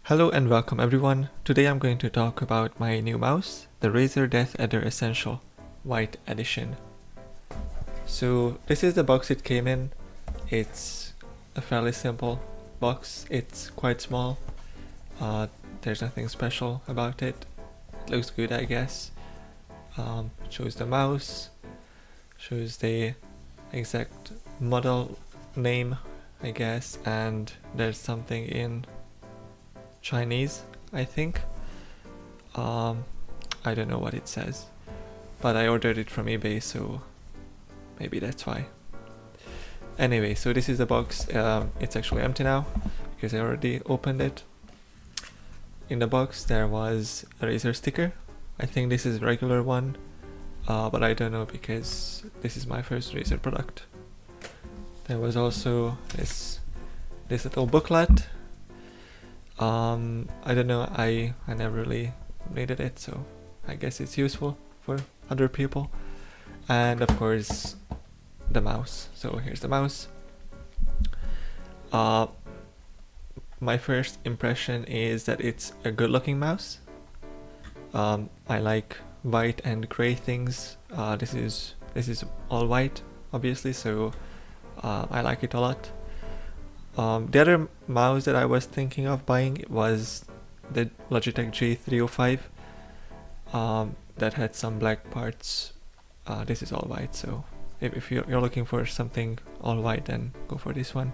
Hello and welcome everyone. Today I'm going to talk about my new mouse, the Razer DeathAdder Essential White Edition. So this is the box it came in. It's a fairly simple box. It's quite small. There's nothing special about it. It looks good, I guess. Shows the mouse, shows the exact model name, I guess, and there's something in Chinese, I think. I don't know what it says, but I ordered it from eBay, so maybe that's why. Anyway, so this is the box. It's actually empty now because I already opened it. In the box there was a Razer sticker. I think this is a regular one, but I don't know because this is my first Razer product. There was also this little booklet. I don't know, I never really needed it, so I guess it's useful for other people. And of course the mouse. So here's the mouse. My first impression is that it's a good looking mouse. I like white and gray things. This is all white, obviously, so I like it a lot. The other mouse that I was thinking of buying was the Logitech G305 that had some black parts. This is all white, so if you're looking for something all white, then go for this one.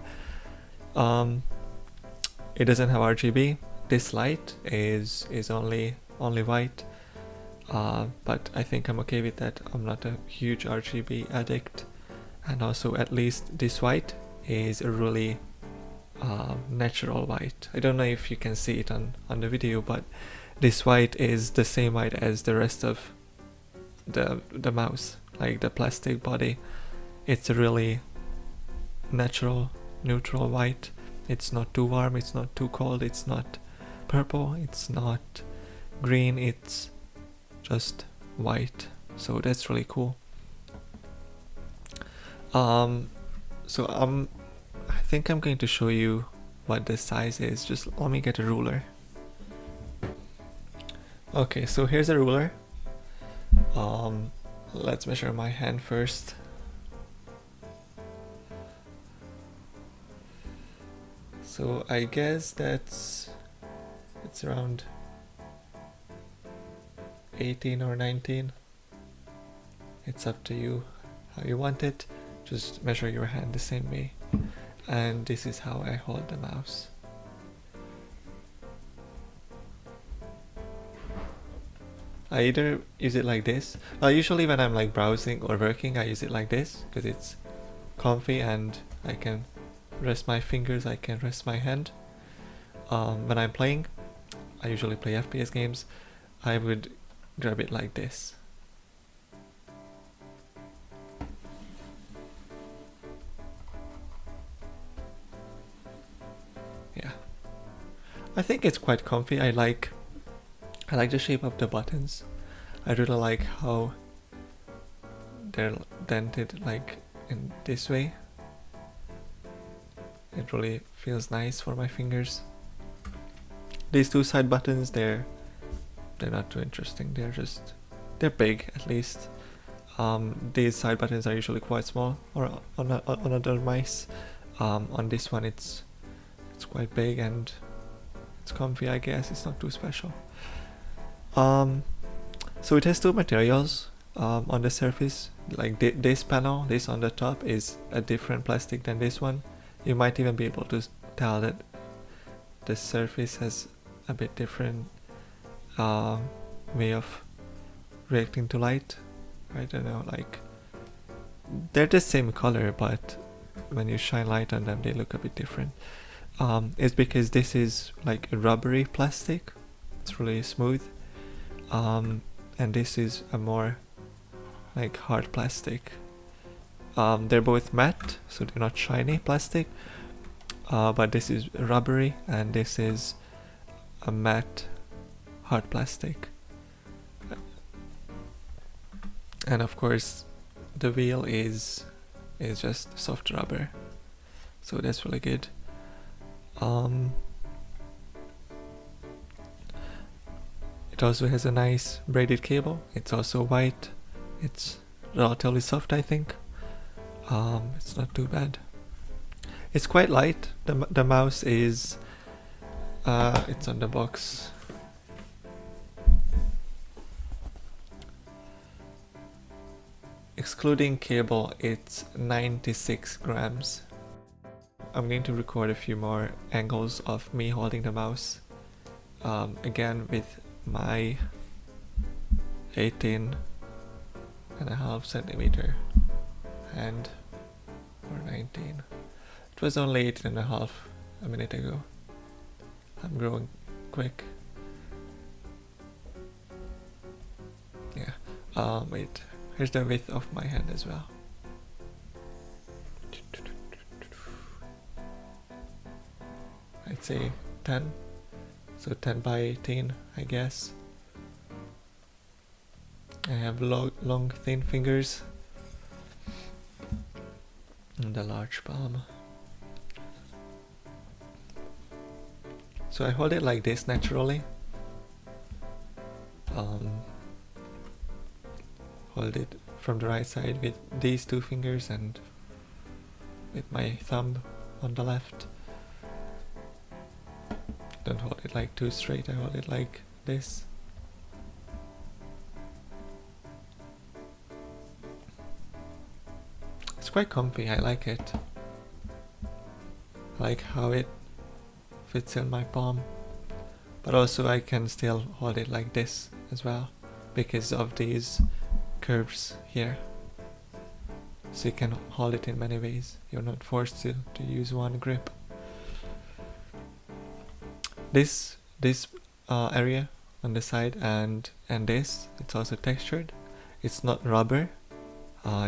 It doesn't have RGB. This light is only white, but I think I'm okay with that. I'm not a huge RGB addict, and also at least this white is a really natural white. I don't know if you can see it on the video, but this white is the same white as the rest of the mouse, like the plastic body. It's a really natural, neutral white. It's not too warm, it's not too cold, it's not purple, it's not green, it's just white. So that's really cool. So I think I'm going to show you what the size is. Just let me get a ruler. Okay, so here's a ruler. Let's measure my hand first. So I guess it's around 18 or 19. It's up to you how you want it. Just measure your hand the same way. And this is how I hold the mouse. I either use it like this. Usually when I'm like browsing or working, I use it like this because it's comfy and I can rest my fingers, I can rest my hand. When I'm playing, I usually play FPS games, I would grab it like this. Yeah, I think it's quite comfy. I like the shape of the buttons. I really like how they're dented like in this way. It really feels nice for my fingers. These two side buttons, they're not too interesting. They're big at least. These side buttons are usually quite small, or on other mice. On this one, it's quite big and it's comfy. I guess it's not too special. So it has two materials on the surface. Like this panel, this on the top, is a different plastic than this one. You might even be able to tell that the surface has a bit different way of reacting to light. I don't know, like they're the same color, but when you shine light on them, they look a bit different. It's because this is like a rubbery plastic. It's really smooth. And this is a more like hard plastic. They're both matte, so they're not shiny plastic, but this is rubbery and this is a matte hard plastic. And of course the wheel is just soft rubber, so that's really good. It also has a nice braided cable. It's also white. It's relatively soft, I think. It's not too bad. It's quite light. The mouse is it's on the box. Excluding cable, it's 96 grams. I'm going to record a few more angles of me holding the mouse. Again with my 18.5 centimeter hand, or 19. It was only 18.5 a minute ago. I'm growing quick. Yeah. Wait. Here's the width of my hand as well. I'd say 10. So 10 by 18, I guess. I have long thin fingers and a large palm. So I hold it like this naturally. Hold it from the right side with these two fingers and with my thumb on the left. Don't hold it like too straight, I hold it like this. It's quite comfy, I like it. I like how it fits in my palm. But also I can still hold it like this as well, because of these curves here. So you can hold it in many ways. You're not forced to use one grip. This area on the side and this, it's also textured. It's not rubber,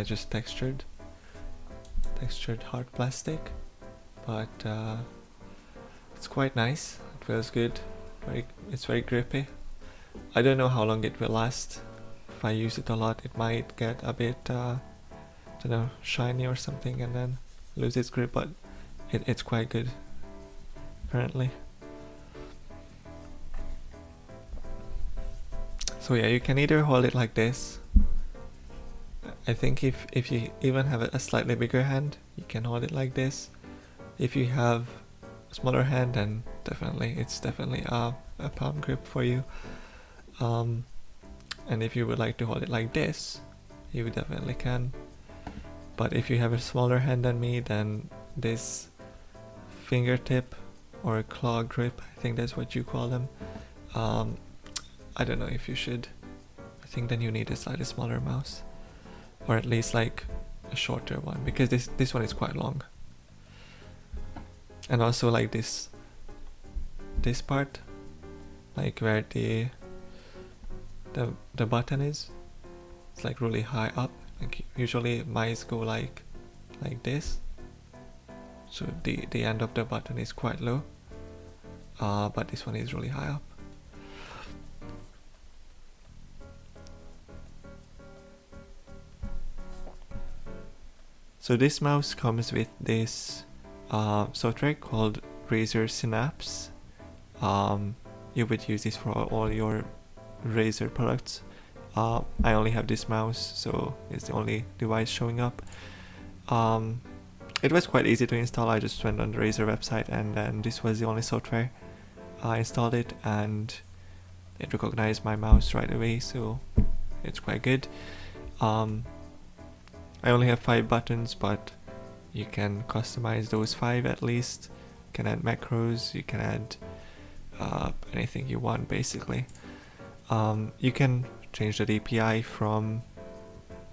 just textured hard plastic, but it's quite nice. It feels good. It's very grippy. I don't know how long it will last. If I use it a lot, it might get a bit, I don't know, shiny or something and then lose its grip, but it's quite good, apparently. So yeah, you can either hold it like this. I think if you even have a slightly bigger hand, you can hold it like this. If you have a smaller hand, then it's definitely a palm grip for you. And if you would like to hold it like this, you definitely can. But if you have a smaller hand than me, then this fingertip or claw grip, I think that's what you call them, I don't know if you should. I think then you need a slightly smaller mouse, or at least like a shorter one, because this one is quite long. And also like this part, like where the button is, it's like really high up. Like usually mice go like this, so the end of the button is quite low, but this one is really high up. So this mouse comes with this software called Razer Synapse. You would use this for all your Razer products. I only have this mouse, so it's the only device showing up. It was quite easy to install. I just went on the Razer website and then this was the only software. I installed it and it recognized my mouse right away, so it's quite good. I only have 5 buttons, but you can customize those 5 at least. You can add macros, you can add anything you want basically. You can change the DPI from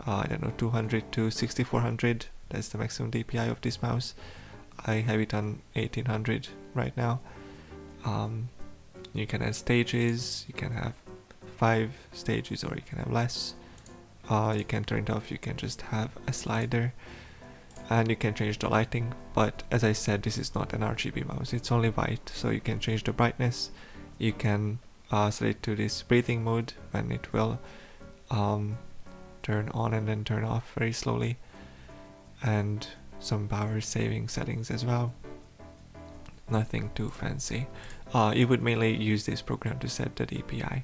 I don't know, 200 to 6400. That's the maximum DPI of this mouse. I have it on 1800 right now. You can add stages, you can have 5 stages or you can have less. You can turn it off, you can just have a slider, and you can change the lighting. But as I said, this is not an RGB mouse, it's only white, so you can change the brightness. You can set it to this breathing mode, when it will turn on and then turn off very slowly, and some power saving settings as well. Nothing too fancy. You would mainly use this program to set the DPI.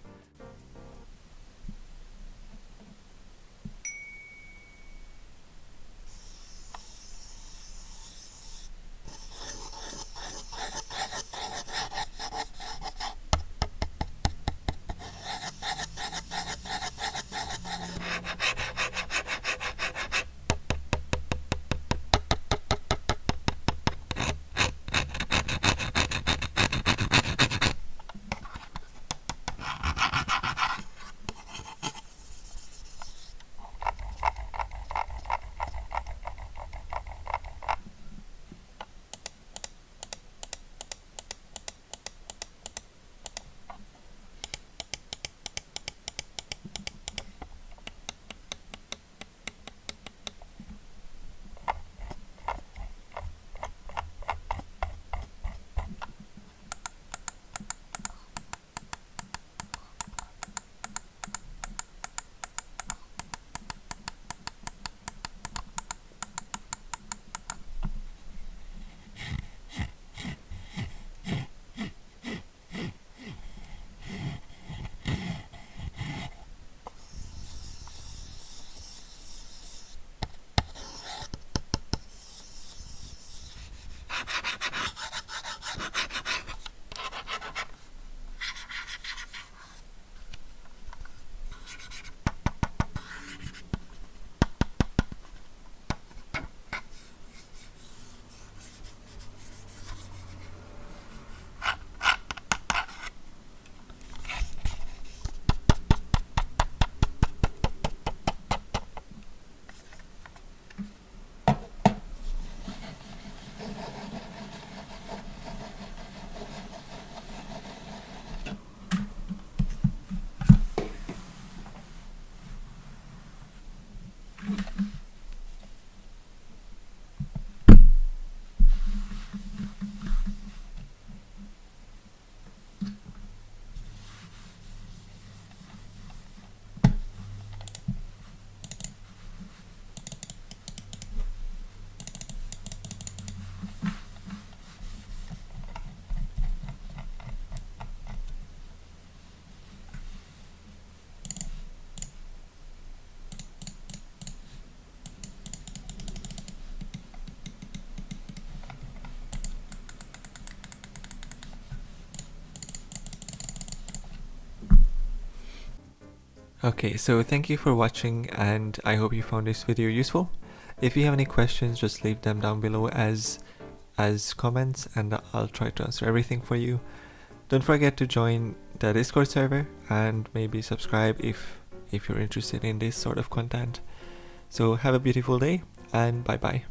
Okay, so thank you for watching, and I hope you found this video useful. If you have any questions, just leave them down below as comments, and I'll try to answer everything for you. Don't forget to join the Discord server and maybe subscribe if you're interested in this sort of content. So have a beautiful day, and bye bye.